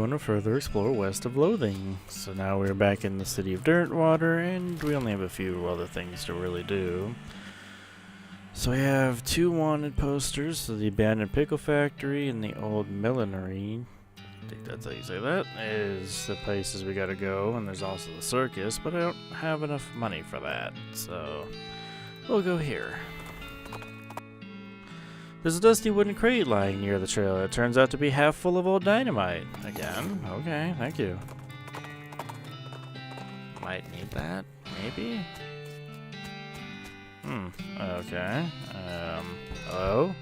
going to further explore west of Loathing. So now we're back in the city of Dirtwater, and we only have a few other things to really do. So we have 2 wanted posters, so the abandoned pickle factory and the old millinery. I think that's how you say that, is the places we gotta go, and there's also the circus, but I don't have enough money for that, so we'll go here. There's a dusty wooden crate lying near the trail that turns out to be half full of old dynamite. Again? Okay, thank you. Might need that, maybe? Okay. Hello?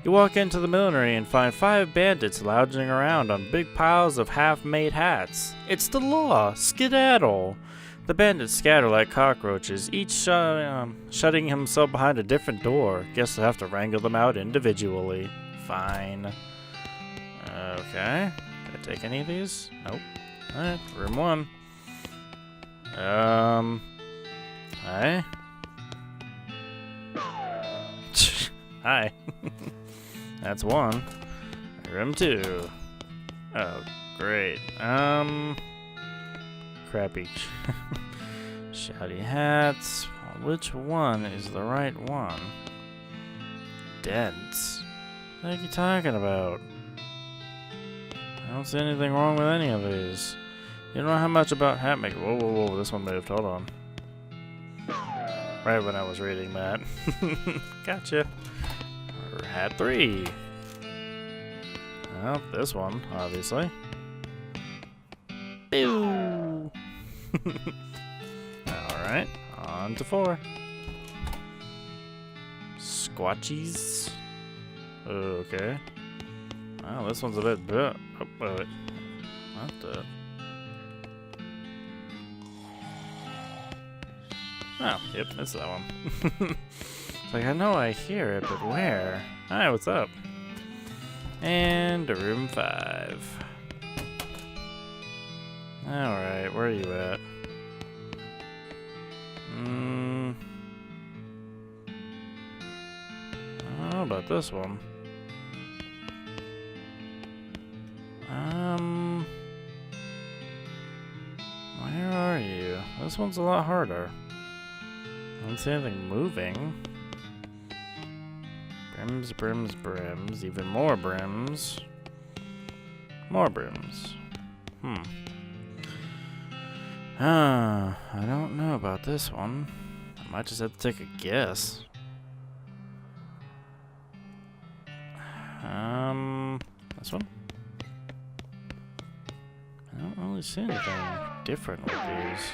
You walk into the millinery and find 5 bandits lounging around on big piles of half-made hats. It's the law! Skedaddle! The bandits scatter like cockroaches, each shutting himself behind a different door. Guess I'll have to wrangle them out individually. Fine. Okay. Did I take any of these? Nope. Alright, room 1. Hi. Hi. That's 1. Room 2. Oh, great. Crappy. Shoddy hats. Which one is the right one? Dents. What are you talking about? I don't see anything wrong with any of these. You don't know how much about hat making. Whoa, whoa, whoa. This one moved. Hold on. Right when I was reading that. Gotcha. Hat 3. Well, this one, obviously. Pew! Alright, on to 4. Squatchies. Okay. Well, this one's a bit. Oh, wait. What the? Oh, yep, that's that one. It's like, I know I hear it, but where? Hi, what's up? And room 5. Alright, where are you at? I don't know about this one. Where are you? This one's a lot harder. I don't see anything moving. Brims, brims, brims. Even more brims. More brims. I don't know about this one. I might just have to take a guess. This one? I don't really see anything different with these.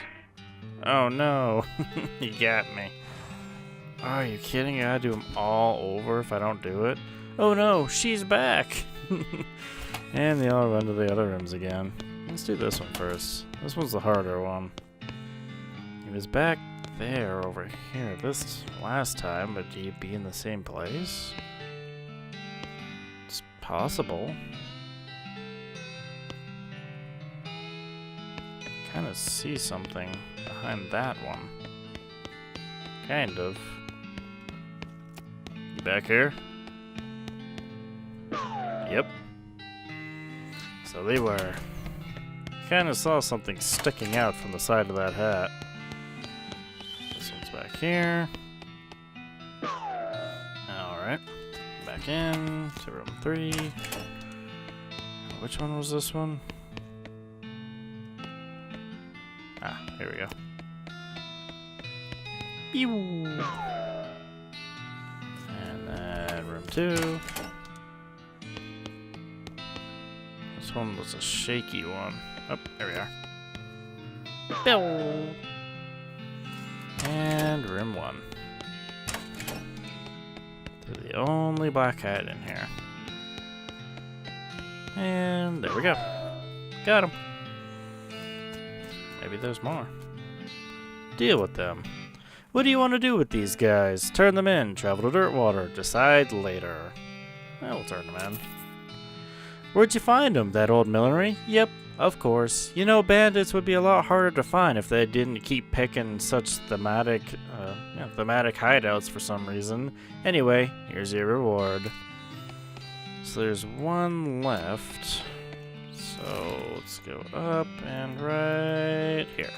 Oh no, you got me. Oh, are you kidding? I gotta do them all over if I don't do it? Oh no, she's back! And they all run to the other rooms again. Let's do this one first. This one's the harder one. He was back there over here this last time, but do you be in the same place? It's possible. Kind of see something behind that one. Kind of. You back here? Yep. So they were. Kind of saw something sticking out from the side of that hat. This one's back here. Alright. Back in to room 3. Which one was this one? Ah, here we go. Pew! And then room 2. This one was a shaky one. Oh, there we are. Bill! And room 1. They're the only black hat in here. And there we go. Got him. Maybe there's more. Deal with them. What do you want to do with these guys? Turn them in, travel to Dirtwater, decide later. We'll turn them in. Where'd you find them? That old millinery? Yep, of course. You know, bandits would be a lot harder to find if they didn't keep picking such thematic hideouts for some reason. Anyway, here's your reward. So there's one left. So let's go up and right here.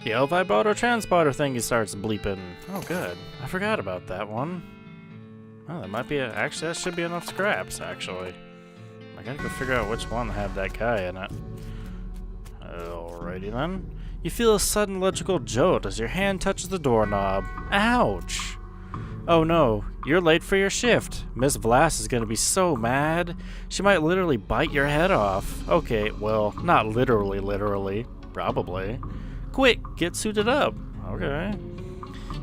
The L-Vibroto transporter thingy starts bleeping. Oh, good. I forgot about that one. Oh, that might be actually, that should be enough scraps, actually. I gotta go figure out which one had that guy in it. Alrighty then. You feel a sudden electrical jolt as your hand touches the doorknob. Ouch! Oh no, you're late for your shift. Miss Vlass is gonna be so mad. She might literally bite your head off. Okay, well, not literally. Probably. Quick, get suited up. Okay.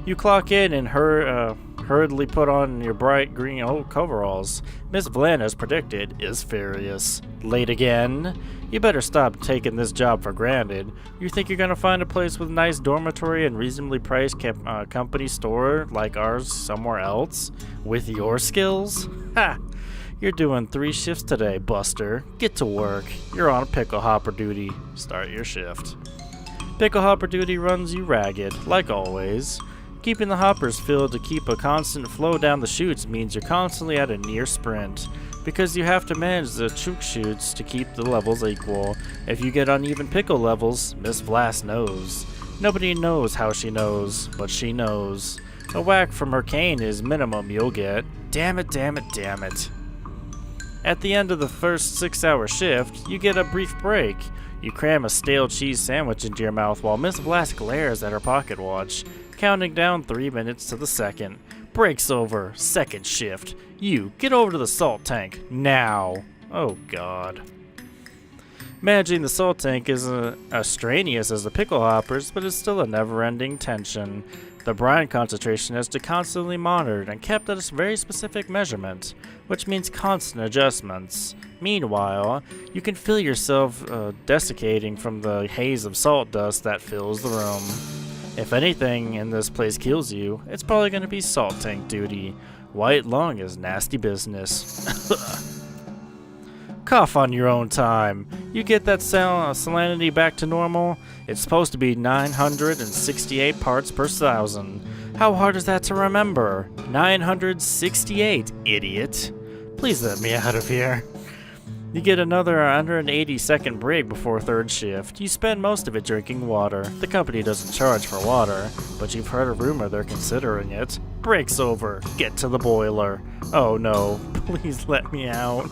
You clock in and hurriedly put on your bright green coveralls. Miss Vlan, as predicted, is furious. Late again? You better stop taking this job for granted. You think you're gonna find a place with nice dormitory and reasonably priced company store like ours somewhere else? With your skills? Ha! You're doing 3 shifts today, Buster. Get to work. You're on pickle hopper duty. Start your shift. Pickle hopper duty runs you ragged, like always. Keeping the hoppers filled to keep a constant flow down the chutes means you're constantly at a near sprint, because you have to manage the chook chutes to keep the levels equal. If you get uneven pickle levels, Miss Vlass knows. Nobody knows how she knows, but she knows. A whack from her cane is minimum you'll get. Damn it. At the end of the first 6-hour shift, you get a brief break. You cram a stale cheese sandwich into your mouth while Miss Vlass glares at her pocket watch, counting down 3 minutes to the second. Break's over. Second shift. You, get over to the salt tank. Now. Oh, God. Managing the salt tank isn't as strenuous as the pickle hoppers, but it's still a never-ending tension. The brine concentration has to constantly monitored and kept at a very specific measurement, which means constant adjustments. Meanwhile, you can feel yourself desiccating from the haze of salt dust that fills the room. If anything in this place kills you, it's probably going to be salt tank duty. White lung is nasty business. Cough on your own time. You get that salinity back to normal? It's supposed to be 968 parts per thousand. How hard is that to remember? 968, idiot. Please let me out of here. You get another 180-second break before third shift. You spend most of it drinking water. The company doesn't charge for water, but you've heard a rumor they're considering it. Break's over. Get to the boiler. Oh no, please let me out.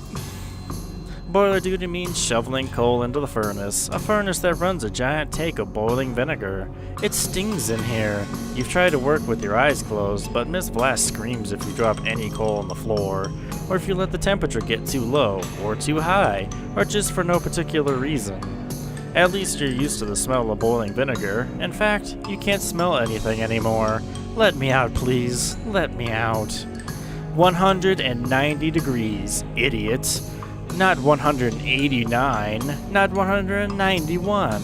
Boiler duty means shoveling coal into the furnace, a furnace that runs a giant tank of boiling vinegar. It stings in here. You've tried to work with your eyes closed, but Miss Vlass screams if you drop any coal on the floor, or if you let the temperature get too low, or too high, or just for no particular reason. At least you're used to the smell of boiling vinegar. In fact, you can't smell anything anymore. Let me out, please. Let me out. 190 degrees, idiot. Not 189, not 191.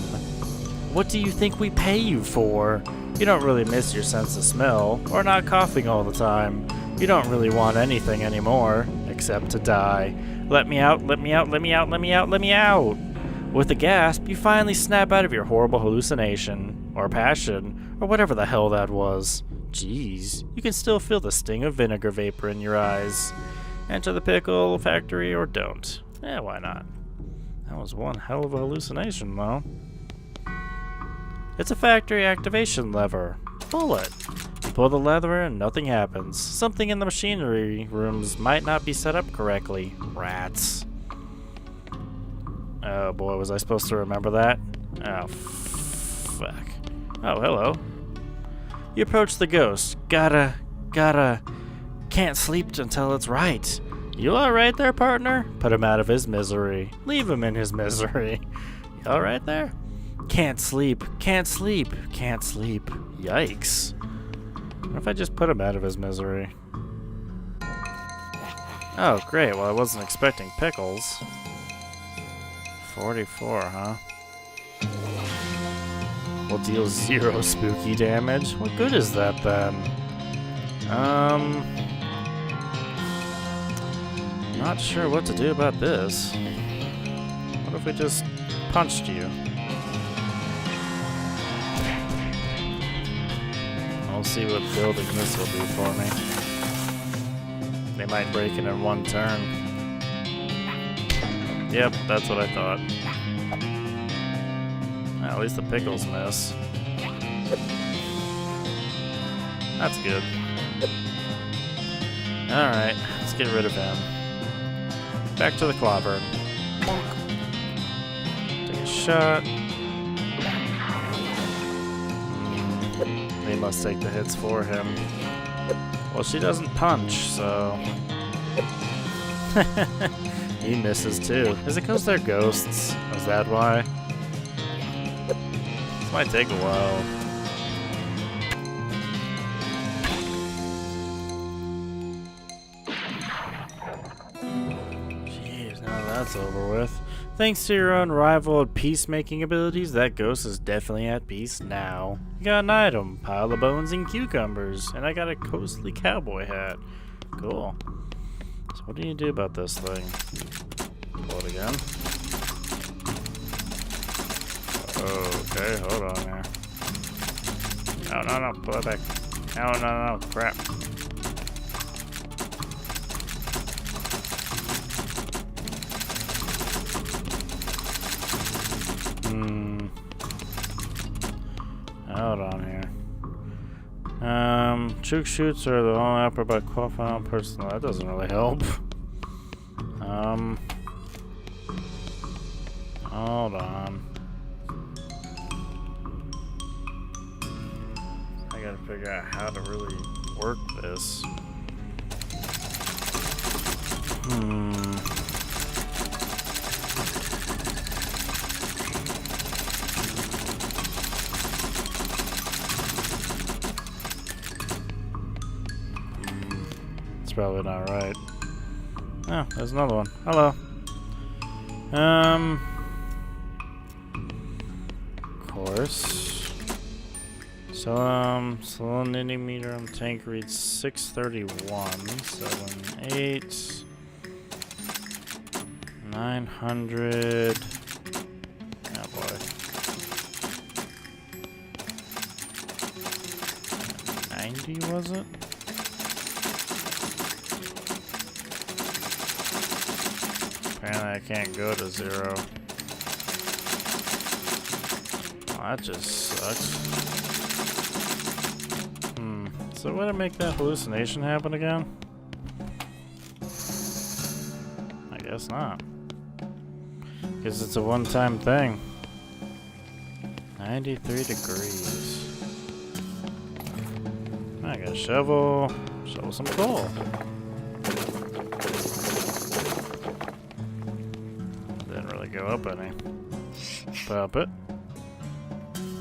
What do you think we pay you for? You don't really miss your sense of smell, or not coughing all the time. You don't really want anything anymore, except to die. Let me out, let me out, let me out, let me out, let me out! With a gasp, you finally snap out of your horrible hallucination, or passion, or whatever the hell that was. Jeez, you can still feel the sting of vinegar vapor in your eyes. Enter the pickle factory or don't. Yeah, why not? That was one hell of a hallucination, though. It's a factory activation lever. Pull it. You pull the lever and nothing happens. Something in the machinery rooms might not be set up correctly. Rats. Oh boy, was I supposed to remember that? Oh, fuck. Oh, hello. You approach the ghost. Gotta... Can't sleep until it's right. You alright there, partner? Put him out of his misery. Leave him in his misery. You alright there? Can't sleep. Yikes. What if I just put him out of his misery? Oh, great. Well, I wasn't expecting pickles. 44, huh? Will deal 0 spooky damage? What good is that, then? Not sure what to do about this. What if we just punched you? I'll see what building this will do for me. They might break it in one turn. Yep, that's what I thought. At least the pickles miss. That's good. Alright, let's get rid of him. Back to the clobber. Take a shot. They must take the hits for him. Well, she doesn't punch, so... He misses too. Is it because they're ghosts? Is that why? This might take a while. Jeez, now that's over with. Thanks to your unrivaled peacemaking abilities, that ghost is definitely at peace now. You got an item, pile of bones and cucumbers, and I got a coastly cowboy hat. Cool. So what do you do about this thing? Pull it again. Okay, hold on here. No, pull it back. No, crap. Hold on here. Chook shoots are the only upper by qualifying personal. That doesn't really help. Hold on. I gotta figure out how to really work this. It's probably not right. Oh, there's another one. Hello. Of course. So, salinity meter on the tank reads 631, 7, 8, 900. Oh boy. 90 was it? Apparently I can't go to 0. Well, that just sucks. So would it make that hallucination happen again? I guess not. Because it's a one-time thing. 93 degrees. I got a shovel. Shovel some coal. Didn't really go up any. Bump it.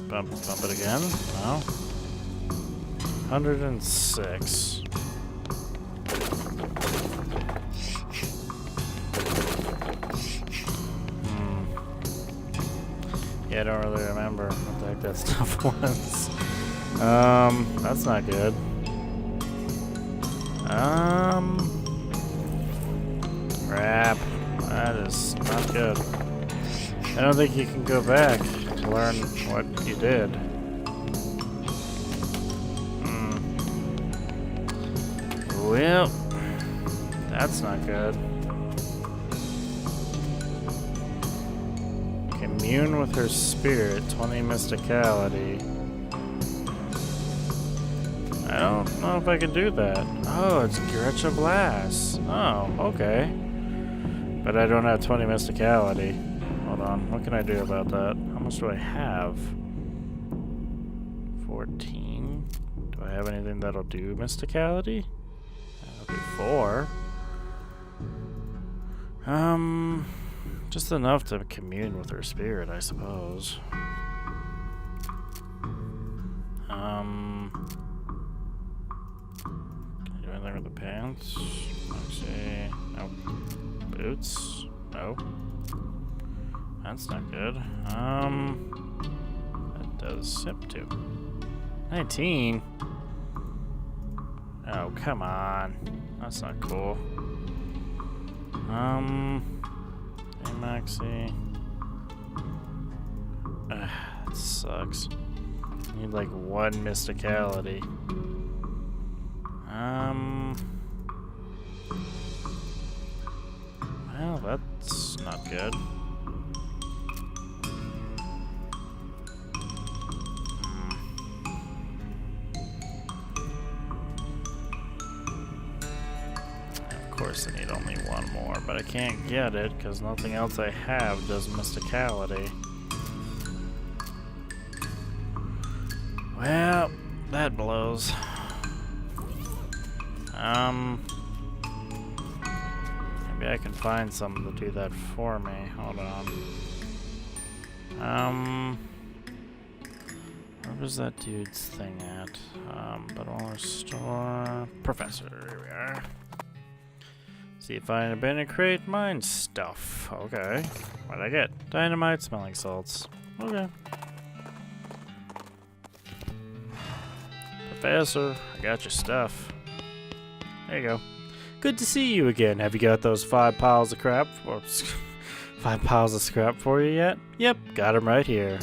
Bump it again. No. 106. Yeah, I don't really remember what the heck that stuff was. That's not good. Crap. That is not good. I don't think you can go back to learn what you did. Well, that's not good. Commune with her spirit, 20 mysticality. I don't know if I can do that. Oh, it's Gretcha Blast. Oh, okay. But I don't have 20 mysticality. Hold on, what can I do about that? How much do I have? 14. Do I have anything that'll do mysticality? That'll do 4. Just enough to commune with her spirit, I suppose. Can I do anything with the pants? Let's see. Nope. Boots? No. That's not good. That does sip too. 19? Oh, come on. That's not cool. Hey, Maxie. That sucks. Need like 1 mysticality. Well, that's not good. Of course, I need only one more, but I can't get it because nothing else I have does mysticality. Well, that blows. Maybe I can find something to do that for me. Hold on. Where was that dude's thing at? But I'll restore Professor. Here we are. See if I abandoned crate mine stuff. Okay. What'd I get? Dynamite, smelling salts. Okay. Professor, I got your stuff. There you go. Good to see you again. Have you got those 5 piles of crap? Or 5 piles of scrap for you yet? Yep, got them right here.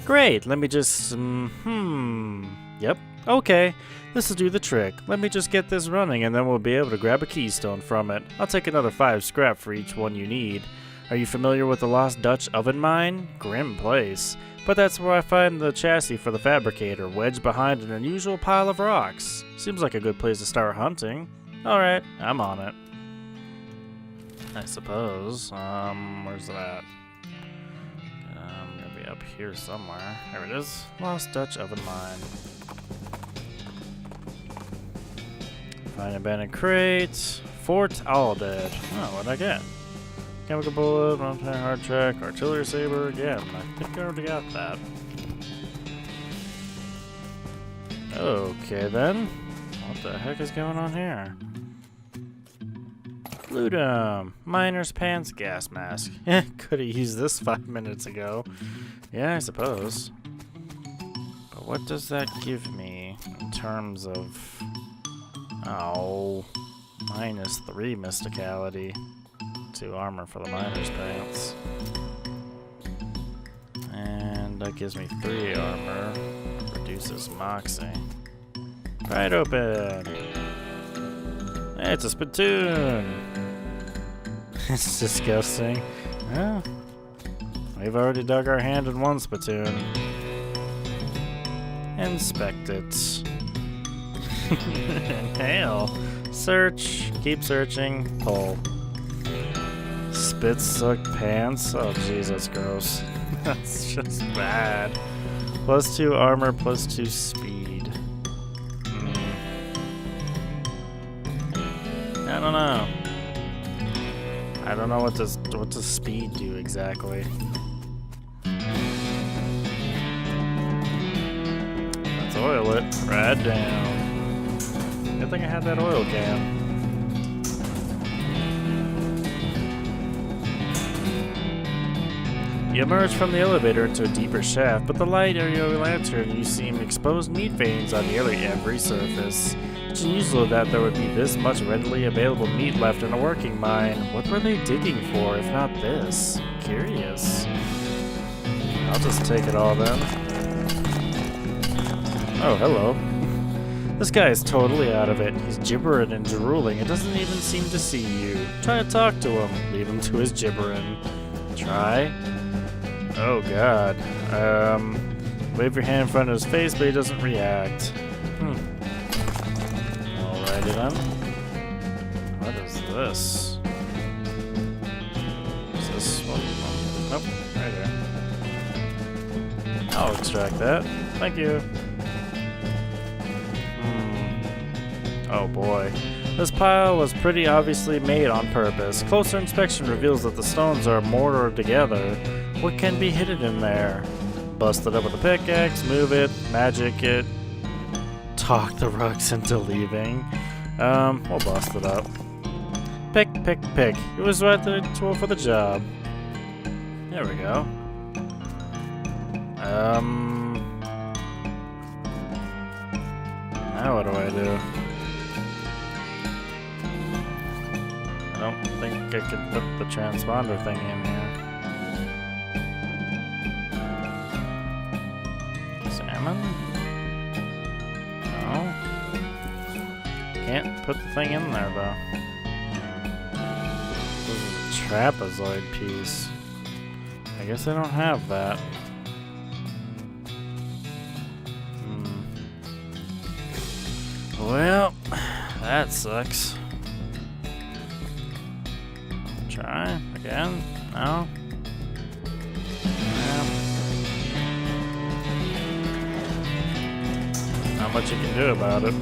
Great, let me just... Yep, okay. This'll do the trick. Let me just get this running and then we'll be able to grab a keystone from it. I'll take another 5 scrap for each one you need. Are you familiar with the Lost Dutch Oven Mine? Grim place. But that's where I find the chassis for the fabricator, wedged behind an unusual pile of rocks. Seems like a good place to start hunting. Alright, I'm on it. I suppose. Where's it at? Gonna be up here somewhere. There it is. Lost Dutch Oven Mine. Find abandoned crate. Fort all dead. Oh, what'd I get? Chemical bullet, mountain hard track, artillery saber again. I think I already got that. Okay then. What the heck is going on here? Ludum. Miner's pants, gas mask. Could have used this 5 minutes ago. Yeah, I suppose. But what does that give me in terms of... Oh. -3 mysticality. 2 armor for the miner's pants. And that gives me 3 armor. Reduces moxie. Pry it open! Hey, it's a spittoon! It's disgusting. Well, we've already dug our hand in one spittoon. Inspect it. Inhale. Search. Keep searching. Pull. Spit suck pants? Oh jeez, that's gross. That's just bad. +2 armor, +2 speed. I don't know. I don't know what does speed do exactly. Let's oil it. Right down. Good thing I had that oil can. You emerge from the elevator into a deeper shaft, but the light of your lantern, you see exposed meat veins on nearly every surface. It's unusual that there would be this much readily available meat left in a working mine. What were they digging for, if not this? Curious. I'll just take it all then. Oh, hello. This guy is totally out of it. He's gibbering and drooling. It doesn't even seem to see you. Try to talk to him. Leave him to his gibbering. Try. Oh god. Wave your hand in front of his face, but he doesn't react. Alrighty then. What is this? Is this one? Nope, right here. I'll extract that. Thank you. Oh boy. This pile was pretty obviously made on purpose. Closer inspection reveals that the stones are mortared together. What can be hidden in there? Bust it up with a pickaxe, move it, magic it, talk the rugs into leaving. We'll bust it up. Pick, pick, pick. It was right the tool for the job. There we go. Now what do I do? I don't think I could put the transponder thing in here. Salmon? No. Can't put the thing in there though. This is a trapezoid piece. I guess I don't have that. Well, that sucks. Try again? No? Yeah. Not much you can do about it.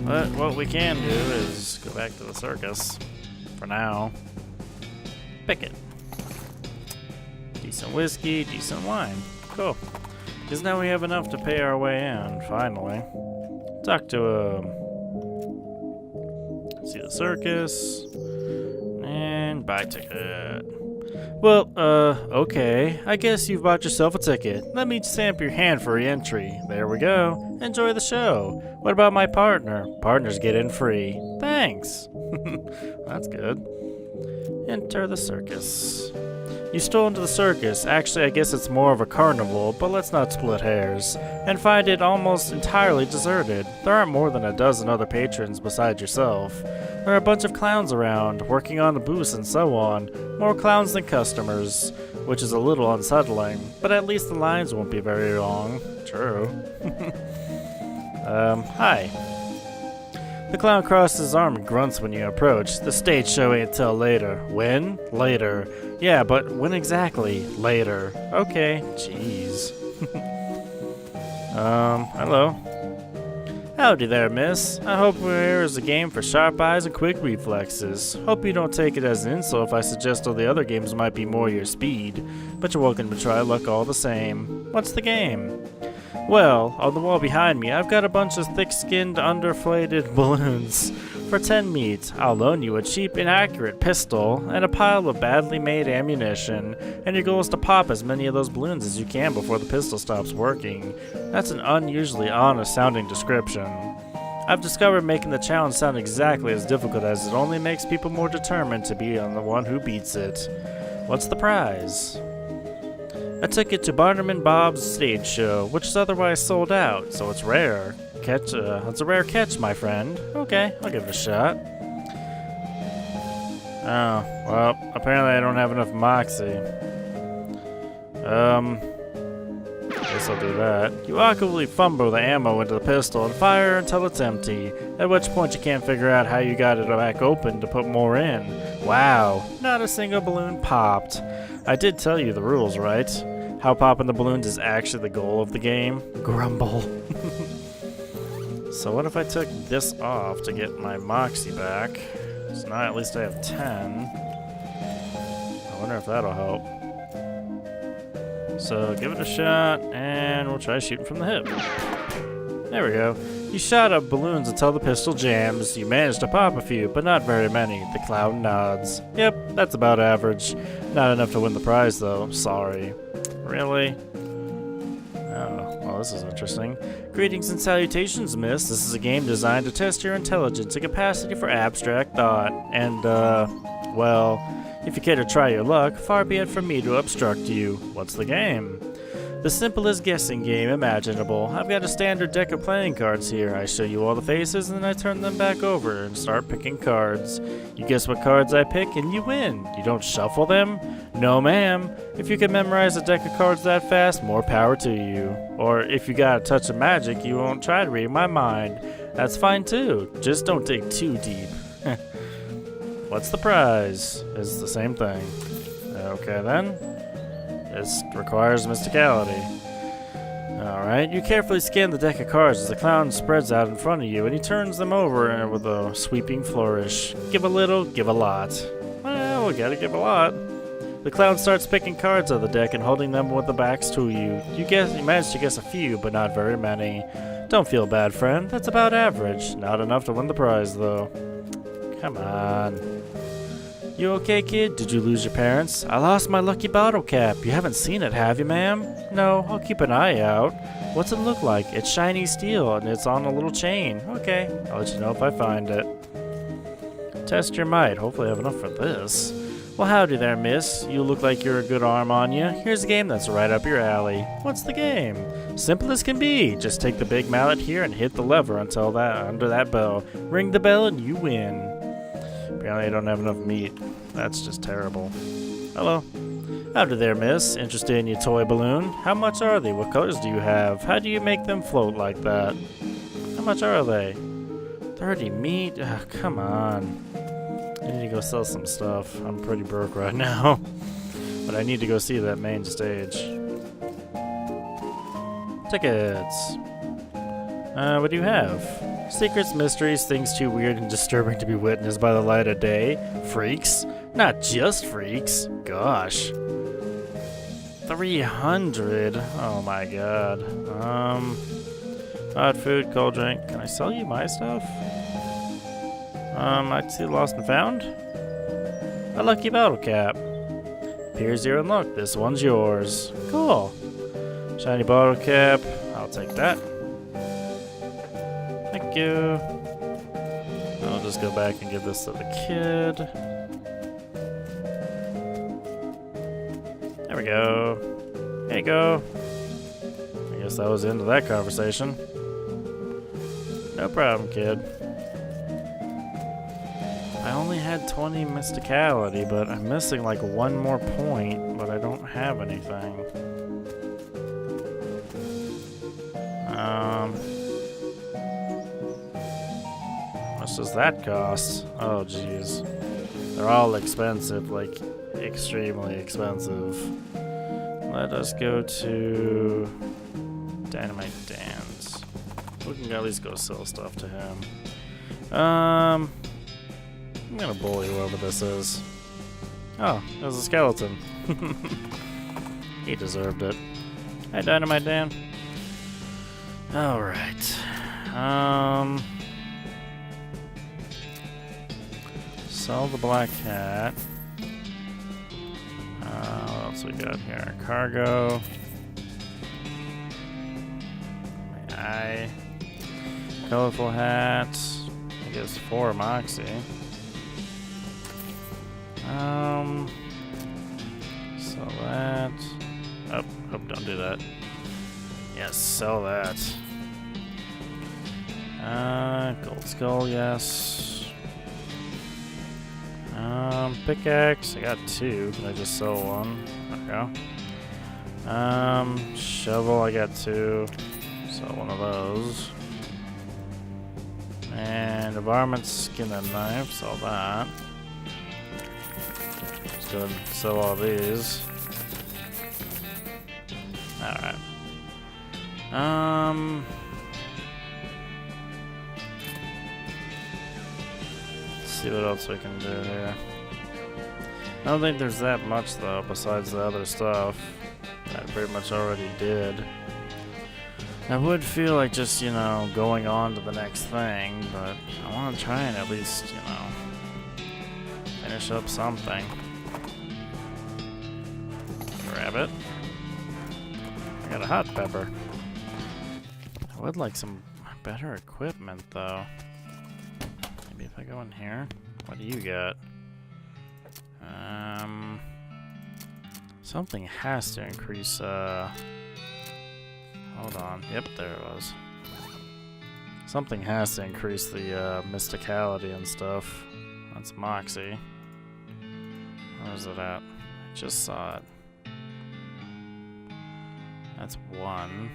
But what we can do is go back to the circus. For now. Pick it. Decent whiskey, decent wine. Cool. Because now we have enough to pay our way in, finally. Talk to see the circus. And buy ticket. Well, okay. I guess you've bought yourself a ticket. Let me stamp your hand for re-entry. There we go. Enjoy the show. What about my partner? Partners get in free. Thanks. That's good. Enter the circus. You stroll into the circus. Actually, I guess it's more of a carnival, but let's not split hairs. And find it almost entirely deserted. There aren't more than a dozen other patrons besides yourself. There are a bunch of clowns around, working on the booths and so on. More clowns than customers, which is a little unsettling. But at least the lines won't be very long. True. Hi. The clown crosses his arm and grunts when you approach. The stage show ain't till later. When? Later. Yeah, but when exactly? Later. Okay. Jeez. Hello. Howdy there, miss. I hope here is a game for sharp eyes and quick reflexes. Hope you don't take it as an insult if I suggest all the other games might be more your speed. But you're welcome to try luck all the same. What's the game? Well, on the wall behind me, I've got a bunch of thick-skinned, underflated balloons. For 10 meat, I'll loan you a cheap, inaccurate pistol and a pile of badly made ammunition, and your goal is to pop as many of those balloons as you can before the pistol stops working. That's an unusually honest-sounding description. I've discovered making the challenge sound exactly as difficult as it only makes people more determined to be on the one who beats it. What's the prize? A ticket to Barnum & Bob's stage show, which is otherwise sold out, so it's rare. It's a rare catch, my friend. Okay, I'll give it a shot. Oh, well, apparently I don't have enough moxie. Guess I'll do that. You awkwardly fumble the ammo into the pistol and fire until it's empty, at which point you can't figure out how you got it back open to put more in. Wow, not a single balloon popped. I did tell you the rules, right? How popping the balloons is actually the goal of the game. Grumble. So what if I took this off to get my moxie back? So now at least I have 10. I wonder if that'll help. So give it a shot, and we'll try shooting from the hip. There we go. You shot up balloons until the pistol jams. You managed to pop a few, but not very many. The clown nods. Yep, that's about average. Not enough to win the prize, though. Sorry. Really? Oh, well, this is interesting. Greetings and salutations, miss. This is a game designed to test your intelligence and capacity for abstract thought. And, well, if you care to try your luck, far be it from me to obstruct you. What's the game? The simplest guessing game imaginable. I've got a standard deck of playing cards here. I show you all the faces and then I turn them back over and start picking cards. You guess what cards I pick and you win. You don't shuffle them? No ma'am. If you can memorize a deck of cards that fast, more power to you. Or if you got a touch of magic, you won't try to read my mind. That's fine too. Just don't dig too deep. What's the prize? It's the same thing. Okay then. This requires mysticality. Alright, you carefully scan the deck of cards as the clown spreads out in front of you, and he turns them over with a sweeping flourish. Give a little, give a lot. Well, we gotta give a lot. The clown starts picking cards out of the deck and holding them with the backs to you. You manage to guess a few, but not very many. Don't feel bad, friend. That's about average. Not enough to win the prize, though. Come on. You okay, kid? Did you lose your parents? I lost my lucky bottle cap. You haven't seen it, have you, ma'am? No, I'll keep an eye out. What's it look like? It's shiny steel, and it's on a little chain. Okay, I'll let you know if I find it. Test your might. Hopefully I have enough for this. Well, howdy there, miss. You look like you're a good arm on you. Here's a game that's right up your alley. What's the game? Simple as can be. Just take the big mallet here and hit the lever until under that bell. Ring the bell and you win. Apparently I don't have enough meat. That's just terrible. Hello. Howdy there, miss. Interested in your toy balloon? How much are they? What colors do you have? How do you make them float like that? How much are they? 30 meat? Oh, come on. I need to go sell some stuff. I'm pretty broke right now. But I need to go see that main stage. Tickets. What do you have? Secrets, mysteries, things too weird and disturbing to be witnessed by the light of day. Freaks? Not just freaks. Gosh. 300. Oh my god. Hot food, cold drink. Can I sell you my stuff? I see lost and found. A lucky bottle cap. Appears you're in luck. This one's yours. Cool. Shiny bottle cap. I'll take that. Thank you. I'll just go back and give this to the kid. There we go. There you go. I guess that was the end of that conversation. No problem, kid. I only had 20 mysticality, but I'm missing like one more point, but I don't have anything. How much does that cost? Oh, jeez. They're all expensive, like extremely expensive. Let us go to Dynamite Dan's. We can at least go sell stuff to him. I'm gonna bully whoever this is. Oh, it was a skeleton. He deserved it. Hey, Dynamite Dan. Alright. Sell the black cat. What else we got here? Cargo. My eye. Colorful hat. I guess 4 Moxie. Sell that. Oh, don't do that. Yes, sell that. Gold skull, yes. Pickaxe, I got 2. Can I just sell 1? There we go. Shovel, I got 2. Sell 1 of those. And a varmint skin and knife, sell that. Let's go ahead and sell all these. Alright. Let's see what else we can do here. I don't think there's that much though, besides the other stuff that I pretty much already did. I would feel like just, you know, going on to the next thing, but I want to try and at least, you know, finish up something. Grab it. I got a hot pepper. I would like some better equipment though. Maybe if I go in here. What do you got? Something has to increase, hold on. Yep, there it was. Something has to increase the, mysticality and stuff. That's Moxie. Where is it at? I just saw it. That's 1.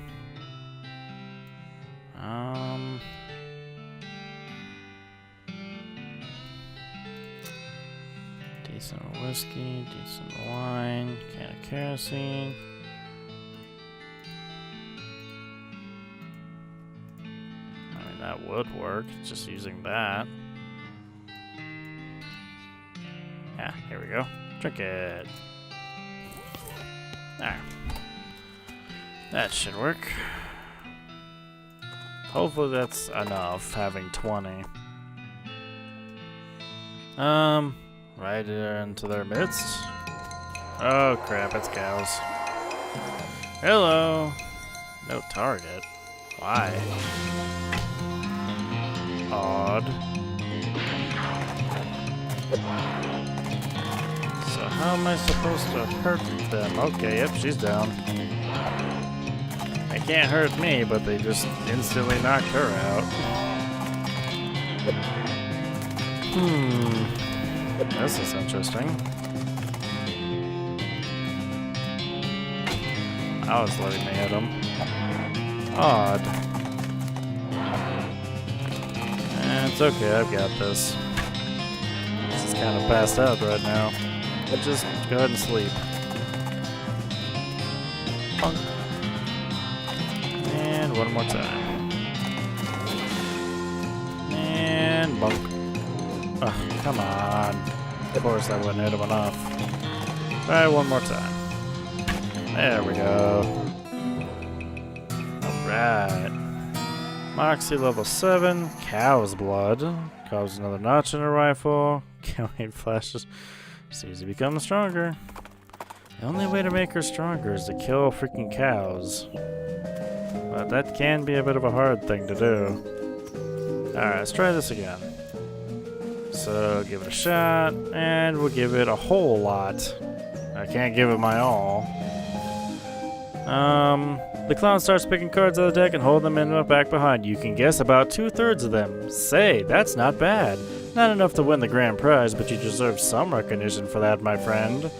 Decent whiskey, decent wine, can of kerosene. I mean, that would work, just using that. Yeah, here we go. Drink it. There. That should work. Hopefully that's enough, having 20. Right into their midst. Oh crap, it's cows. Hello. No target. Why? Odd. So how am I supposed to hurt them? Okay, yep, she's down. They can't hurt me, but they just instantly knocked her out. This is interesting. I was letting me hit him. Odd. It's okay, I've got this. This is kind of passed out right now. But just go ahead and sleep. Bonk. And one more time. And bonk. Oh, come on. Of course I wouldn't hit him enough. Try one more time. There we go. Alright. Moxie level 7. Cow's blood. Carves another notch in her rifle. Can't wait flashes. Seems to become stronger. The only way to make her stronger is to kill freaking cows. But that can be a bit of a hard thing to do. Alright, let's try this again. So, give it a shot, and we'll give it a whole lot. I can't give it my all. The clown starts picking cards out of the deck and holding them in the back behind. You can guess about 2/3 of them. Say, that's not bad. Not enough to win the grand prize, but you deserve some recognition for that, my friend.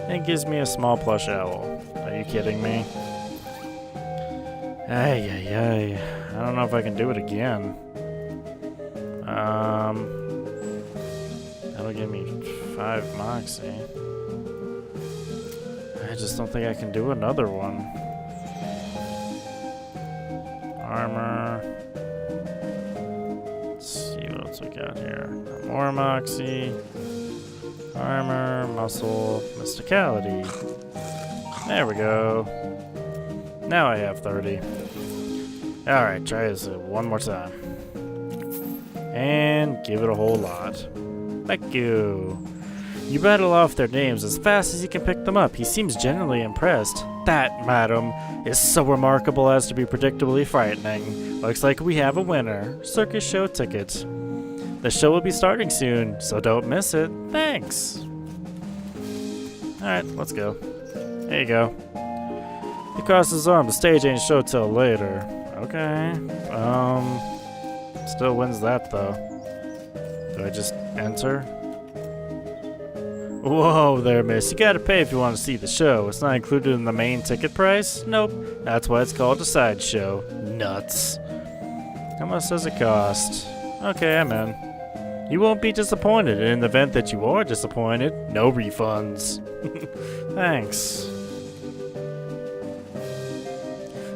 And gives me a small plush owl. Are you kidding me? Ay, ay, ay. I don't know if I can do it again. That'll give me 5 moxie. I just don't think I can do another one. Armor. Let's see what else we got here. More moxie. Armor, muscle, mysticality. There we go. Now I have 30. Alright, try this one more time. And give it a whole lot. Thank you. You rattle off their names as fast as you can pick them up. He seems genuinely impressed. That, madam, is so remarkable as to be predictably frightening. Looks like we have a winner. Circus show ticket. The show will be starting soon, so don't miss it. Thanks. Alright, let's go. There you go. He crossed his arm. The stage ain't show till later. Okay. Still wins that, though. Do I just enter? Whoa there, miss. You gotta pay if you want to see the show. It's not included in the main ticket price? Nope. That's why it's called a sideshow. Nuts. How much does it cost? Okay, I'm in. You won't be disappointed. In the event that you are disappointed, no refunds. Thanks.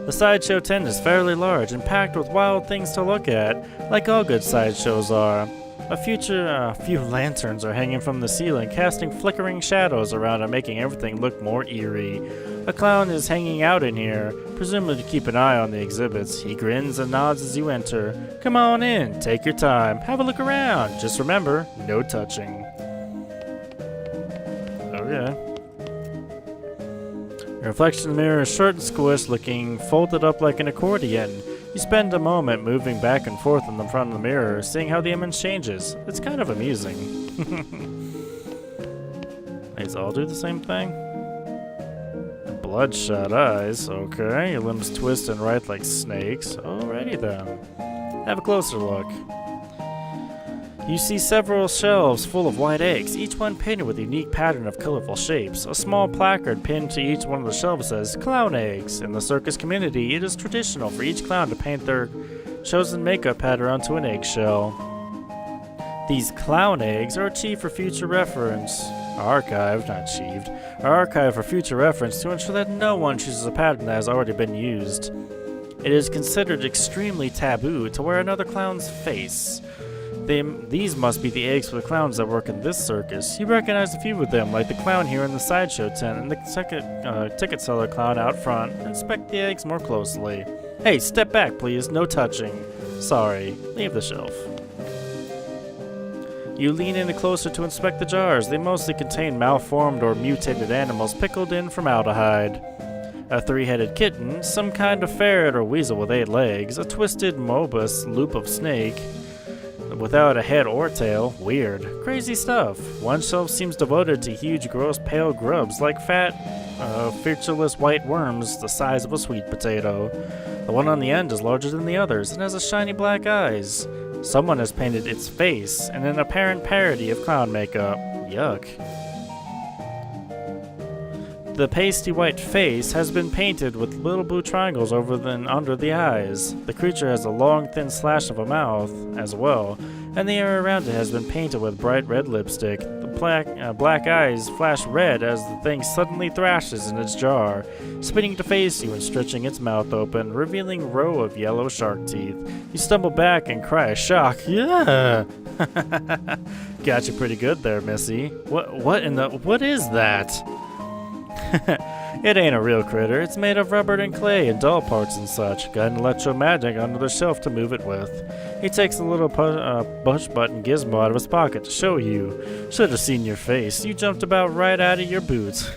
The sideshow tent is fairly large and packed with wild things to look at, like all good sideshows are. A few lanterns are hanging from the ceiling, casting flickering shadows around and making everything look more eerie. A clown is hanging out in here, presumably to keep an eye on the exhibits. He grins and nods as you enter. Come on in, take your time, have a look around. Just remember, no touching. Okay. Your reflection in the mirror is short and squished, looking folded up like an accordion. You spend a moment moving back and forth in the front of the mirror, seeing how the image changes. It's kind of amusing. These all do the same thing? Bloodshot eyes, okay. Your limbs twist and writhe like snakes. Alrighty then. Have a closer look. You see several shelves full of white eggs, each one painted with a unique pattern of colorful shapes. A small placard pinned to each one of the shelves says, Clown Eggs. In the circus community, it is traditional for each clown to paint their chosen makeup pattern onto an eggshell. These clown eggs are achieved for future reference. Are archived for future reference to ensure that no one chooses a pattern that has already been used. It is considered extremely taboo to wear another clown's face. These must be the eggs for the clowns that work in this circus. You recognize a few of them, like the clown here in the sideshow tent and the ticket seller clown out front. Inspect the eggs more closely. Hey, step back, please. No touching. Sorry. Leave the shelf. You lean in closer to inspect the jars. They mostly contain malformed or mutated animals pickled in formaldehyde. A 3-headed kitten, some kind of ferret or weasel with 8 legs, a twisted Mobus loop of snake, without a head or tail. Weird. Crazy stuff. One shelf seems devoted to huge, gross, pale grubs like fat, featureless white worms the size of a sweet potato. The one on the end is larger than the others and has a shiny black eyes. Someone has painted its face in an apparent parody of clown makeup. Yuck. The pasty white face has been painted with little blue triangles over and under the eyes. The creature has a long, thin slash of a mouth as well, and the area around it has been painted with bright red lipstick. The black eyes flash red as the thing suddenly thrashes in its jar, spitting to face you and stretching its mouth open, revealing a row of yellow shark teeth. You stumble back and cry a shock. Yeah! Got you pretty good there, Missy. What is that? It ain't a real critter. It's made of rubber and clay and doll parts and such. Got an electromagnet under the shelf to move it with. He takes a little push button gizmo out of his pocket to show you. Should have seen your face. You jumped about right out of your boots.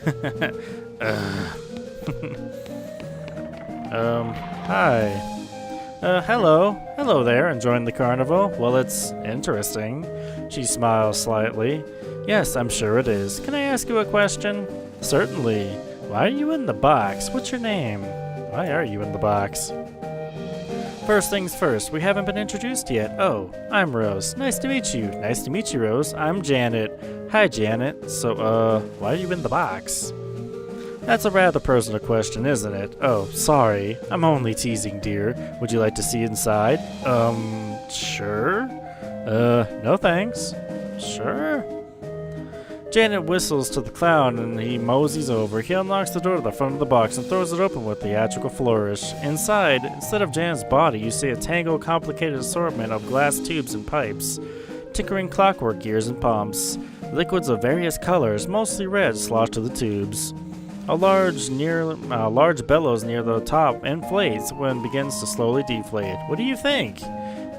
Hi. Hello. Hello there. Enjoying the carnival? Well, it's interesting. She smiles slightly. Yes, I'm sure it is. Can I ask you a question? Certainly. Why are you in the box? What's your name? Why are you in the box? First things first, we haven't been introduced yet. Oh, I'm Rose. Nice to meet you. Nice to meet you, Rose. I'm Janet. Hi, Janet. So, why are you in the box? That's a rather personal question, isn't it? Oh, sorry. I'm only teasing, dear. Would you like to see inside? Sure. No thanks. Sure. Janet whistles to the clown and he moseys over. He unlocks the door to the front of the box and throws it open with a theatrical flourish. Inside, instead of Janet's body, you see a tangled, complicated assortment of glass tubes and pipes, tinkering clockwork gears and pumps, liquids of various colors, mostly red, sloshed to the tubes. A large bellows near the top inflates when it begins to slowly deflate. What do you think?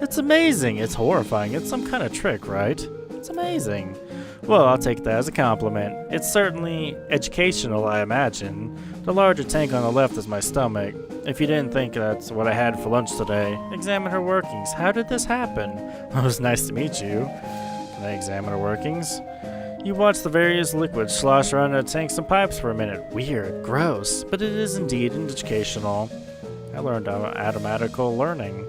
It's amazing. It's horrifying. It's some kind of trick, right? It's amazing. Well, I'll take that as a compliment. It's certainly educational, I imagine. The larger tank on the left is my stomach. If you didn't think that's what I had for lunch today, examine her workings. How did this happen? Well, it was nice to meet you. Can I examine her workings? You watch the various liquids slosh around in the tanks and pipes for a minute. Weird, gross, but it is indeed educational. I learned automatical learning.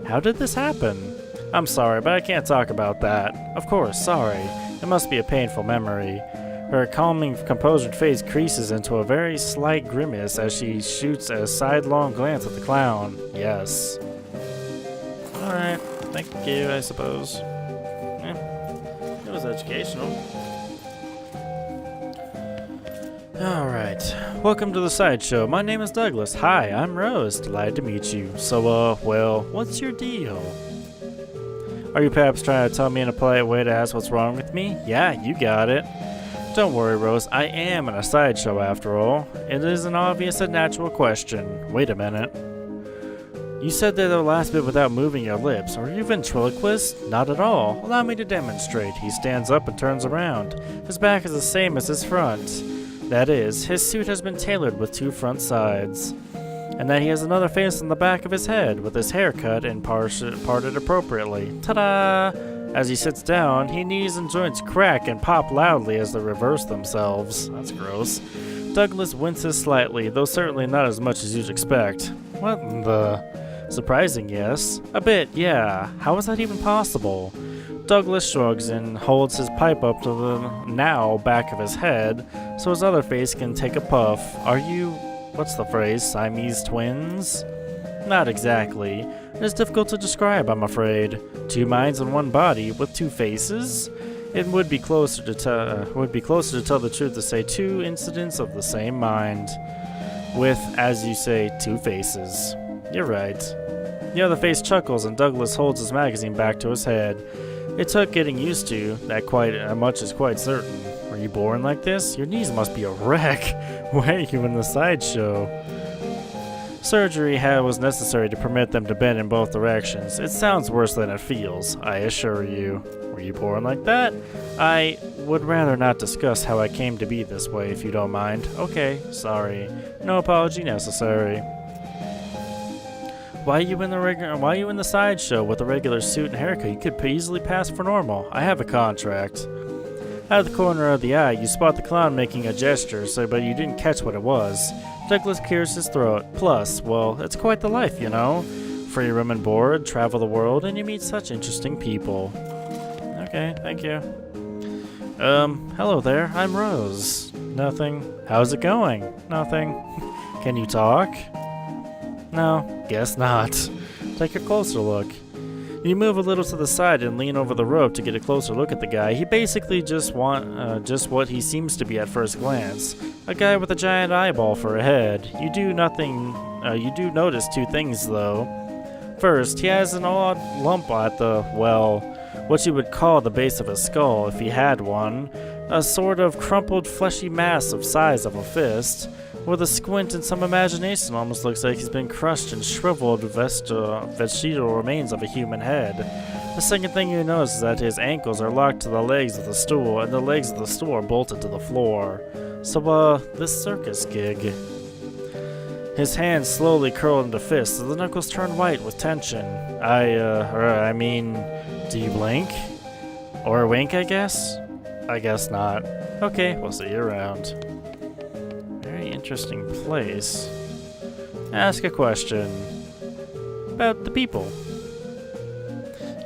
How did this happen? I'm sorry, but I can't talk about that. Of course, sorry. It must be a painful memory. Her calming, composed face creases into a very slight grimace as she shoots a sidelong glance at the clown. Yes. Alright, thank you, I suppose. It was educational. Alright, welcome to the sideshow. My name is Douglas. Hi, I'm Rose. Delighted to meet you. So, well, what's your deal? Are you perhaps trying to tell me in a polite way to ask what's wrong with me? Yeah, you got it. Don't worry, Rose. I am in a sideshow after all. It is an obvious and natural question. Wait a minute. You said that the last bit without moving your lips. Are you a ventriloquist? Not at all. Allow me to demonstrate. He stands up and turns around. His back is the same as his front. That is, his suit has been tailored with two front sides. And that he has another face on the back of his head, with his hair cut and parted appropriately. Ta-da! As he sits down, his knees and joints crack and pop loudly as they reverse themselves. That's gross. Douglas winces slightly, though certainly not as much as you'd expect. What in the... Surprising, yes. A bit, yeah. How is that even possible? Douglas shrugs and holds his pipe up to the now back of his head, so his other face can take a puff. Are you... what's the phrase? Siamese twins? Not exactly. It is difficult to describe, I'm afraid. Two minds in one body with two faces? It would be closer to tell the truth to say two incidents of the same mind, with, as you say, two faces. You're right. The other face chuckles and Douglas holds his magazine back to his head. It took getting used to, that much is quite certain. Were you born like this? Your knees must be a wreck. Why are you in the sideshow? Surgery was necessary to permit them to bend in both directions. It sounds worse than it feels, I assure you. Were you born like that? I would rather not discuss how I came to be this way, if you don't mind. Okay, sorry. No apology necessary. Why are you in the sideshow with a regular suit and haircut? You could easily pass for normal. I have a contract. Out of the corner of the eye, you spot the clown making a gesture, but you didn't catch what it was. Douglas clears his throat. Plus, well, it's quite the life, you know. Free room and board, travel the world, and you meet such interesting people. Okay, thank you. Hello there, I'm Rose. Nothing. How's it going? Nothing. Can you talk? No, guess not. Take a closer look. You move a little to the side and lean over the rope to get a closer look at the guy. He basically just what he seems to be at first glance. A guy with a giant eyeball for a head. You do notice two things though. First, he has an odd lump at the, well, what you would call the base of his skull if he had one. A sort of crumpled fleshy mass of size of a fist. With a squint and some imagination, almost looks like he's been crushed and shriveled vestigial remains of a human head. The second thing you notice is that his ankles are locked to the legs of the stool, and the legs of the stool are bolted to the floor. So, this circus gig. His hands slowly curl into fists, and the knuckles turn white with tension. I mean, do you blink? Or wink, I guess? I guess not. Okay, we'll see you around. Very interesting place. Ask a question. About the people.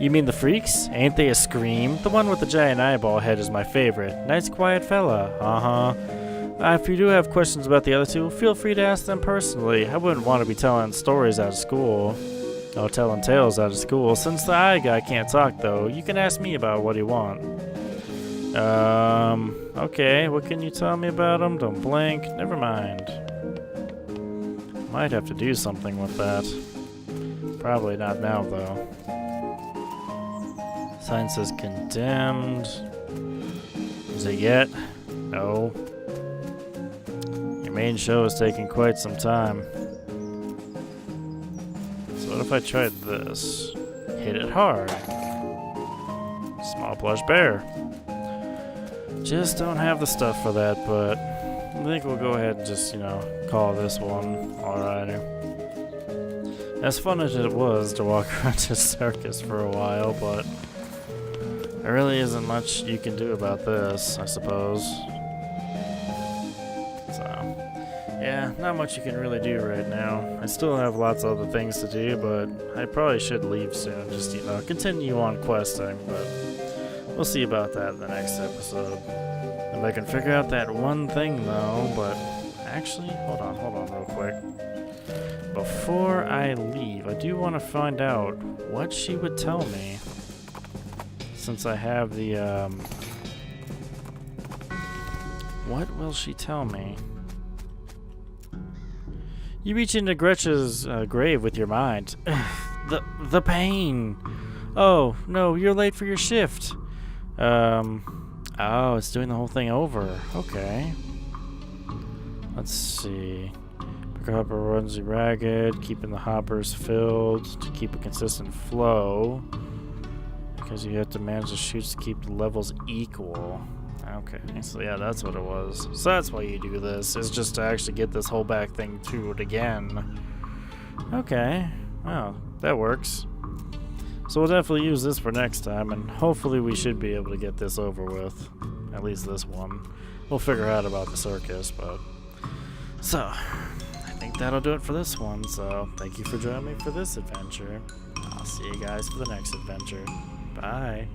You mean the freaks? Ain't they a scream? The one with the giant eyeball head is my favorite. Nice quiet fella. Uh-huh. If you do have questions about the other two, feel free to ask them personally. I wouldn't want to be telling stories out of school. Oh, telling tales out of school. Since the eye guy can't talk, though, you can ask me about what you want. Okay, what can you tell me about him? Don't blink. Never mind. Might have to do something with that. Probably not now, though. Sign says condemned. Is it yet? No. Your main show is taking quite some time. So what if I tried this? Hit it hard. Small plush bear. Just don't have the stuff for that, but I think we'll go ahead and just, call this one alrighty. As fun as it was to walk around this circus for a while, but there really isn't much you can do about this, I suppose. So, yeah, not much you can really do right now. I still have lots of other things to do, but I probably should leave soon, just, continue on questing, but we'll see about that in the next episode. If I can figure out that one thing, though, but actually, hold on real quick. Before I leave, I do want to find out what she would tell me. Since I have the, what will she tell me? You reach into Gretchen's grave with your mind. the pain. Oh, no, you're late for your shift. Oh, it's doing the whole thing over. Okay. Let's see. Picker hopper runs you ragged, keeping the hoppers filled to keep a consistent flow. Because you have to manage the chutes to keep the levels equal. Okay, so yeah, that's what it was. So that's why you do this, is just to actually get this whole back thing to it again. Okay, well, that works. So we'll definitely use this for next time, and hopefully we should be able to get this over with. At least this one. We'll figure out about the circus, but... So, I think that'll do it for this one, so thank you for joining me for this adventure. I'll see you guys for the next adventure. Bye.